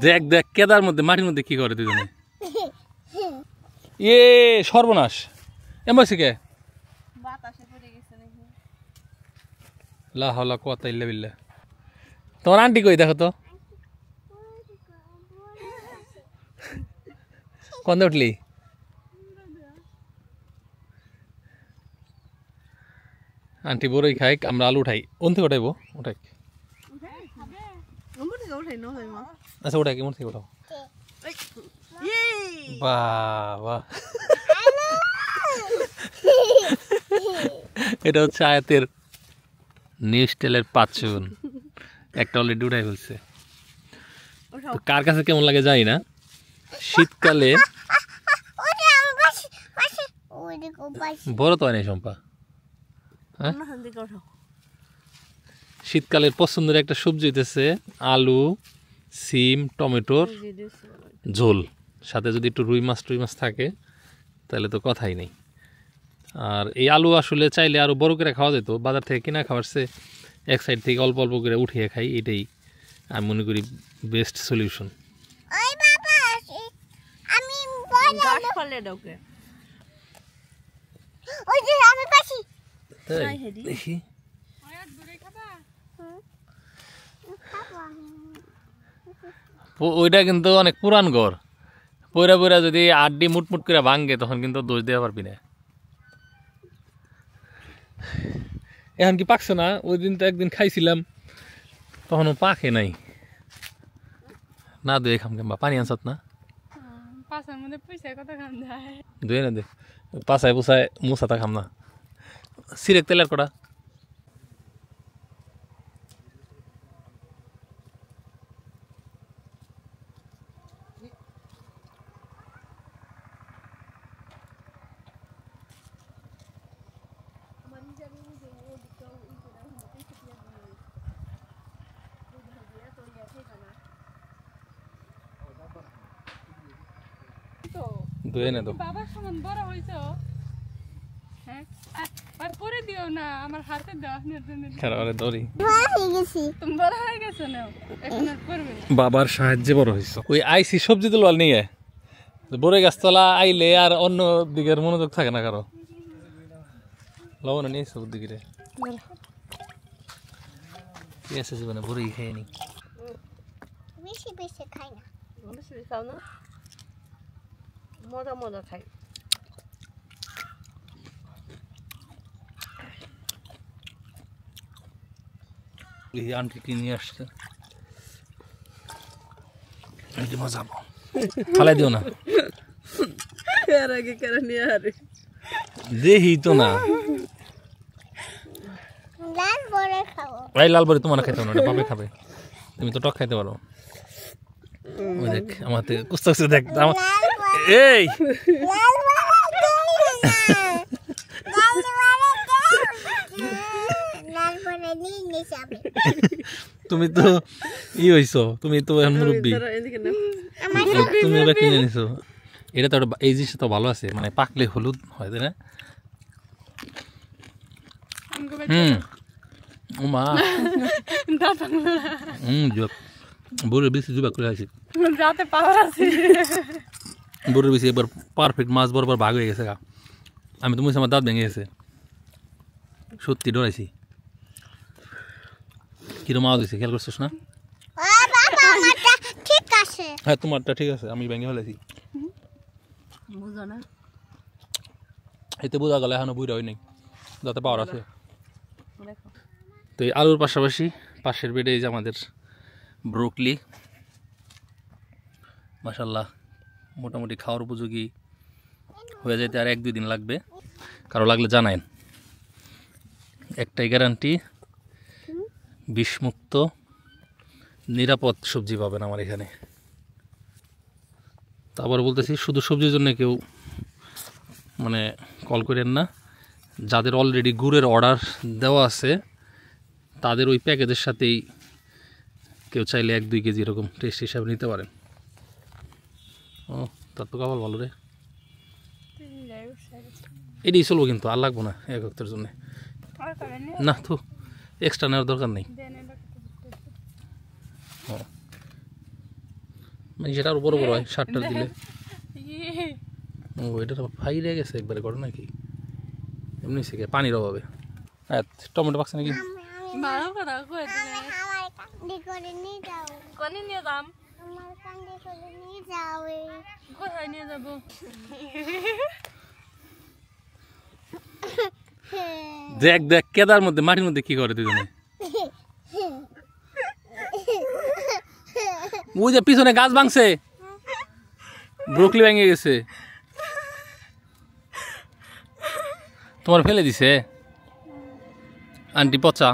দেখ দেখ কেদার মধ্যে মাটির মধ্যে কি করে দুজনে এ সর্বনাশ এমসি কে লা হাওলা কুওয়াতা ইল্লা বিল্লাহ তোমার আন্টি কই দেখো তো কোন উঠলি আন্টি বড়ই খাই আমরা আলু উঠাই কোন থেকে উঠাইবো উঠাই আচ্ছা ওটা কেমন থেকে ওঠাও বাবা এটা হচ্ছে আয়াতের নিউ স্টাইলের পাঁচুন একটা অলরেডি উঠাই ফেলছে তো কার কাছে কেমন লাগে জানি না শীতকালে বড় তো নেই সম্পা হ্যাঁ শীতকালের পছন্দের একটা সবজি হইতেছে আলু সিম টমেটোর ঝোল সাথে যদি একটু রুই মাছ থাকে তাহলে তো কথাই নেই আর এই আলু আসলে চাইলে আরো বড় করে খাওয়া যেত বাজার থেকে কিনা খাওয়ারছে এক সাইড থেকে অল্প অল্প করে উঠিয়ে খাই এটাই আমি মনে করি বেস্ট সলিউশন দেখি ওইটা কিন্তু অনেক পুরান ঘর পয়রা পয়রা যদি আড্ডি মুটমুট করে ভাঙ্গে তখন কিন্তু দোষ দেওয়া পারবি না এখন কি পাকছে না ওই দিন তো একদিন খাইছিলাম তখনও পাকে নাই না দুয়ে খাম কিংবা পানি আনসাত না দুয়ে না দে পাশায় পোষায় মুসাতা খাম না সিরেক তেলের কটা দুয়ে না তো বাবার সমান বড় হইছো হ্যাঁ আর করে দিও না আমার হাতে দাও খেলারে দড়ি তুমি বড় হয়ে গেছো না এখন আর করবে বাবার সাহায্যে বড় হইছো ওই আইসি সবজি তো লাল নিয়ে বড় গাছতলা আইলে আর অন্য দিকের মনোযোগ থাকে না কারো লবণ নিয়ে এসে দিকে রে এসে জীবনে বড়ই খেয়ে নি বেশি বেশি খাই না বেশি খাও না মজা মজা খাই এই আন্টি কি নিয়ে আসছে এই মজা ফালাই দিও না এর আগে করে নিয়ে আরে দেহি তো না লাল বড়ে খাবো ভাই লাল বড়ি তোমার খাইতে না ওটা বাপে খাবে তুমি তো টক খাইতে পারো ওই দেখ আমাতে কুস্তা কুস্তা দেখ এই লাল বড়ে নিয়ে যাবে তুমি তো হইছো তুমি তো এখন মুরব্বী তুমি ওটা কিনে নিছো এটা তো এই জিনিসটা তো ভালো আছে মানে পাকলে হলুদ হয় তাই না ওমা বড়ের বেশি জুবা করে আছে রাতে পাওয়ার আছে বড়ের বেশি এবার পারফেক্ট মাছ বরাবর ভাগ হয়ে গেছে গা আমি তো মনে আমার দাঁত ভেঙে গেছে সত্যি ডরাইছি কিরম আওয়াজ হয়েছে খেয়াল করছিস না ঠিক আছে হ্যাঁ তোমারটা ঠিক আছে আমি ভেঙে ফেলেছি বুঝো না এতে বোঝা গেল এখনো বুড়া হয় নাই যাতে পাওয়ার আছে তো এই আলুর পাশাপাশি পাশের বেডে এই যে আমাদের ব্রোকলি মাশাল্লাহ মোটামুটি খাওয়ার উপযোগী হয়ে যেতে আর 1-2 দিন লাগবে কারো লাগলে জানায়েন একটাই গ্যারান্টি বিষমুক্ত নিরাপদ সবজি পাবেন আমার এখানে তারপর বলতেছি শুধু সবজির জন্য কেউ মানে কল করেন না যাদের অলরেডি গুড়ের অর্ডার দেওয়া আছে তাদের ওই প্যাকেজের সাথেই কেউ চাইলে 1-2 কেজি এরকম টেস্ট হিসাবে নিতে পারেন ও তার তো কাবাল ভালো রে এটাই চলবো কিন্তু আর লাগবো না এক ভক্তের জন্য না তো এক্সট্রা নেওয়ার দরকার নেই। দেন এটা হ্যাঁ মানে সেটা আরো বড় বড় হয় 60টা দিলে। ইয়ে ও এটা তো ফাইরে গেছে একবারে করে নাকি এমনি শিখে পানির অভাবে। হ্যাঁ টমেটো পাকছে নাকি? ভালো কথা কই দিলে আমার কান্দি করে নিয়ে যাও, কোনে নিয়ে যাম আমার কান্দি করে নিয়ে যাও। কোথায় নিয়ে যাব দেখ দেখ কেদার মধ্যে মাটির মধ্যে কি করে দুজনে। ওই যে পিছনে গাছ ভাঙছে, ব্রোকলি ভেঙে গেছে, তোমার ফেলে দিছে আন্টি পচা।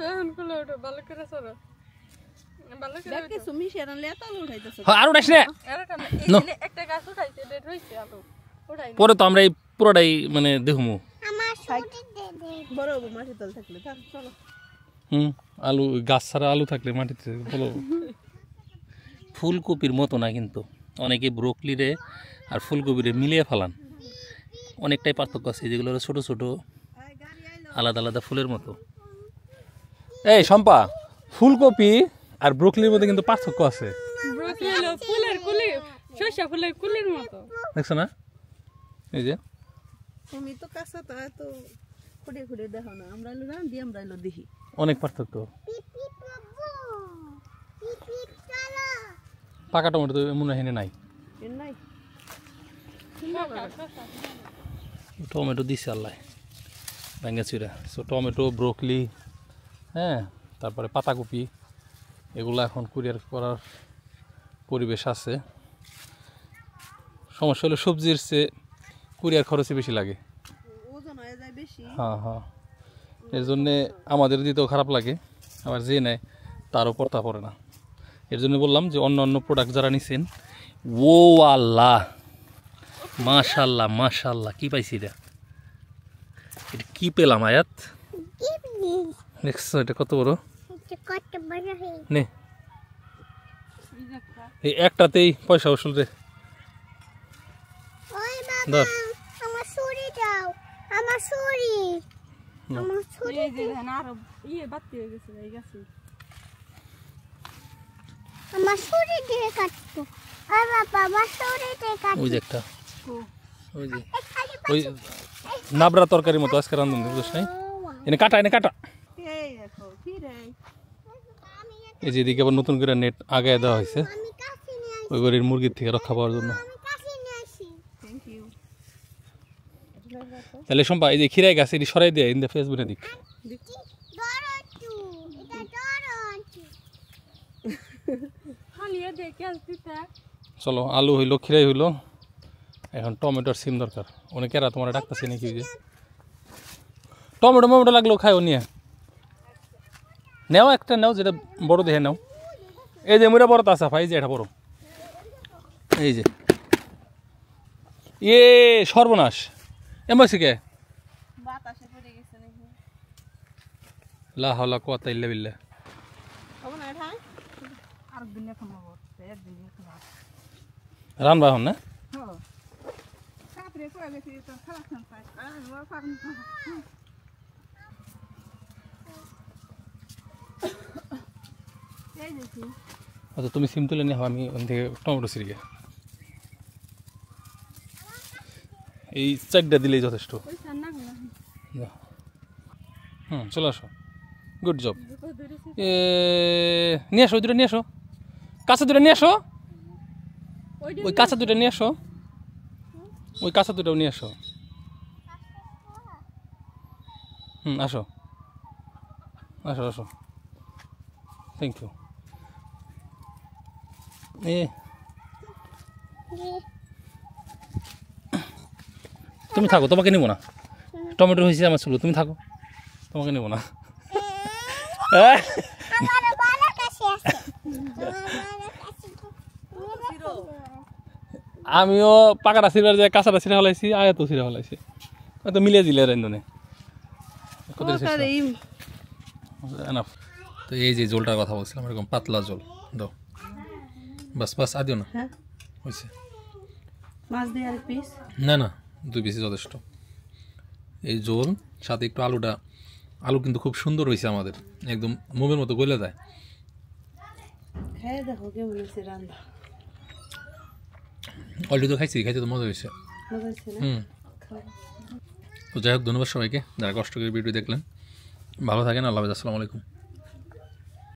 এখন কোলে ওঠো ভালো করে সরো ভালো করে দেখে তুমি সেরান লেতা উঠাইতেছ হ্যাঁ আর উঠাইস না, আরেকটা No. একটা গাছ উঠাইছে এটা রইছে আলো উঠাই পরে তো আমরা এই পুরোটাই মানে দেখবো। আমার ছুটি দে দে। বড় মাটি তল থাকলে থাক চলো আলু গাছ ছাড়া আলু থাকলে মাটিতে বলো। ফুলকপির মতো না কিন্তু, অনেকে ব্রোকলিরে আর ফুলকপিরে মিলিয়ে ফেলান, অনেকটাই পার্থক্য আছে। যেগুলো ছোট ছোট আলাদা আলাদা ফুলের মতো। এই শম্পা, ফুলকপি আর ব্রোকলির মধ্যে কিন্তু পার্থক্য আছে, ব্রোকলি হলো ফুলের কুলি শসা ফুলের কুলির মতো দেখছো না? এই যে তুমি তো কাঁচা তো এত খুঁড়ে খুঁড়ে দেখো না, আমরা এলো রান দিয়ে আমরা এলো দেখি অনেক পার্থক্য। পিপি বাবু, পিপি চলো। পাকা টমেটো তো মনে হয় এখানে নাই। এর নাই টমেটো দিছে আল্লাহ ভেঙে চিরা। সো টমেটো, ব্রোকলি, হ্যাঁ, তারপরে পাতাকপি, এগুলো এখন কুরিয়ার করার পরিবেশ আছে। সমস্যা হলো সবজির চেয়ে কুরিয়ার খরচই বেশি লাগে। ওজন হয়ে যায় বেশি। হ্যাঁ হ্যাঁ, এর জন্যে আমাদের দিতেও খারাপ লাগে, আবার যে নেয় তারও পড়তা পড়ে না। এর জন্য বললাম যে অন্য অন্য প্রোডাক্ট যারা নিছেন, ও আল্লাহ মাশাল্লাহ মাশাল্লাহ, কি পাইছি এটা, এটা কি পেলাম আয়াত, পিপি দেখছো এটা কত বড়, এটা কত বড় হয়ে। নে এই একটাতেই পয়সা উসুল রে। ওই বাবা, ধর। আমার ছুরি দাও, আমার ছুরি, নাও। আমার ছুরি। এই যে ধান আর ইয়ে বাতি হয়ে গেছে এই গাছে আমার ছুরি দিয়ে কাটতো। আর বাবা আমার ছুরি দিয়ে কাটতো। ওই যে একটা, ওই যে ওই নাবড়া তরকারির মতো আজকে রান্ধুন, বুঝছ নাই? এনে কাটা, এনে কাটা। এই দেখো কি রে, এই যে এদিকে আবার নতুন করে নেট আগায় দেওয়া হয়েছে আমি কাছে নিয়ে আসি, ওই ঘরের মুরগির থেকে রক্ষা পাওয়ার জন্য। আমি কাছে নিয়ে আসি। Thank you. তাহলে সম্পা এই যে খিরাই গাছ এটি সরাই দিয়ে ইন্দা ফেসবুকে দিক। ধরো একটু, এটা ধরো একটু। হালিয়ে দেখে আসতে চলো, আলু হইলো, খিরাই হইলো, এখন টমেটোর সিম দরকার। অনেকে এরা তোমার ডাকতেছে নাকি, ওই যে টমেটো মমেটো লাগলেও খায়ও, নিয়ে নেও একটা, নেও যেটা বড় দেখে নাও। এই যে মুরা বড় তা সাফা, এই যে এটা বড়, এই যে এ সর্বনাশ এমবাসি কে বাতাসে পড়ে গেছে নাকি লা হাওলা কুওয়াতা ইল্লা বিল্লাহ। হবে না এটা আর দিন এখন হবে একদিন এখন রান্না এখন না হ্যাঁ সাপরে পড়ে গেছে তো খারাপ না পায় আর ওয়া পারন এই দেখি আচ্ছা তুমি সিম তুলে নিয়ে আমি ওখান থেকে টমেটো সিরিগে এই চারটা দিলেই যথেষ্ট। ওই সান্না গুলা চলে আসো, গুড জব। দুটো ধরেছি এ নিয়ে আসো, ওই দুটো নিয়ে আসো, কাঁচা দুটো নিয়ে আসো, ওই কাঁচা দুটো নিয়ে আসো, ওই কাঁচা দুটাও নিয়ে আসো। আসো আসো আসো, থ্যাংক ইউ। এ তুমি থাকো, তোমাকে নেবো না, টমেটো হয়েছে আমার ছিল, তুমি থাকো, তোমাকে নেবো না। আমার বাবার কাছে আছে, আমার বাবার কাছে আমিও পাকাটা ছিঁড়ার যায় কাঁচাটা ছিঁড়া ফেলাইছি, আয়াতো ছিঁড়া ফেলাইছি, হয়তো মিলিয়ে দিলে রান্ধনে এনাফ। তো এই যে জলটার কথা বলছিলাম, এরকম পাতলা জল দাও, বাস বাস আদিও না, হ্যাঁ হয়েছে। মাছ দিয়ে আর পিস না না, 2 পিসই যথেষ্ট। এই জল সাথে একটু আলুটা আলু কিন্তু খুব সুন্দর হয়েছে আমাদের, একদম মোমের মতো গলে যায়। খেয়ে দেখো কেমন হয়েছে রান্না, অলরেডি তো খাইছি, খাইতে তো মজা হয়েছে। মজা হয়েছে না? হুম। খাও। তো যাই হোক, ধন্যবাদ সবাইকে যারা কষ্ট করে ভিডিও দেখলেন। ভালো থাকেন, আল্লাহ হাফেজ, আসসালামু আলাইকুম।